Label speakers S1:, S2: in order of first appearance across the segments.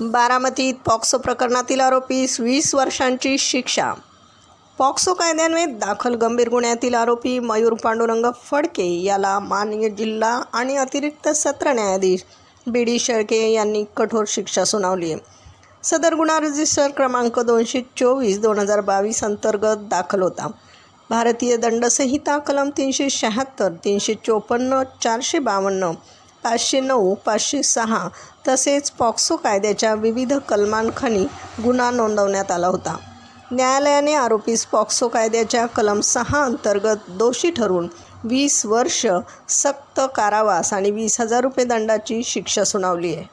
S1: बारामतीत पॉक्सो प्रकरणातील आरोपीस 20 वर्षांची शिक्षा. पॉक्सो कायद्यान्वये दाखल गंभीर गुन्ह्यातील आरोपी मयूर पांडुरंग फडके याला माननीय जिल्हा आणि अतिरिक्त सत्र न्यायाधीश बी.डी. शेळके यांनी कठोर शिक्षा सुनावली आहे. सदर गुन्हा रजिस्टर क्रमांक 224/2022 अंतर्गत दाखल होता. भारतीय दंडसंहिता कलम 376, 354, 452, 509, 506 तसेच पॉक्सो कायद्याच्या विविध कलमांखाली गुन्हा नोंदवण्यात आला होता. न्यायालयाने आरोपीस पॉक्सो कायद्याच्या कलम 6 अंतर्गत दोषी ठरवून 20 वर्ष सक्त कारावास आणि 20,000 रुपये दंडाची शिक्षा सुनावली आहे.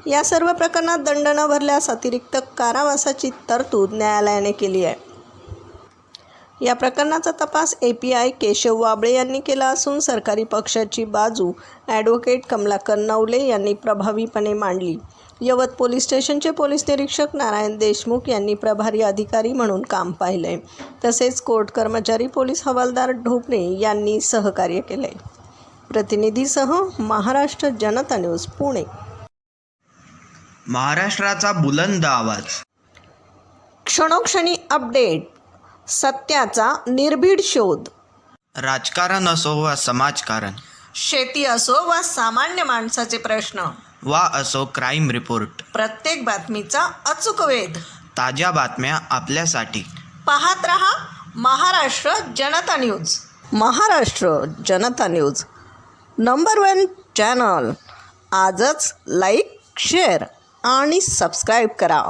S1: या सर्व प्रकरणात दंड न भरल्यास अतिरिक्त कारावासाची तरतूद न्यायालयाने केली आहे. या प्रकरणाचा तपास API केशव वाबळे यांनी केला असून सरकारी पक्षाची बाजू ॲडव्होकेट कमलाकर नवले यांनी प्रभावीपणे मांडली. यवत पोलीस स्टेशनचे पोलीस निरीक्षक नारायण देशमुख यांनी प्रभारी अधिकारी म्हणून काम पाहिले. तसेच कोर्ट कर्मचारी पोलीस हवालदार ढोबणे यांनी सहकार्य केले. प्रतिनिधीसह महाराष्ट्र जनता न्यूज पुणे.
S2: महाराष्ट्राचा बुलंद आवाज.
S1: क्षणोक्षणी अपडेट. सत्याचा निर्भीड शोध.
S2: राजकारण असो वा समाजकारण,
S1: शेती असो वा सामान्य माणसाचे प्रश्न,
S2: वा असो क्राईम रिपोर्ट,
S1: प्रत्येक बातमीचा अचूक वेध.
S2: ताज्या बातम्या आपल्यासाठी.
S1: पाहत रहा महाराष्ट्र जनता न्यूज. महाराष्ट्र जनता न्यूज नंबर 1 चॅनल. आजच लाईक, शेअर आणि सबस्क्राईब करा.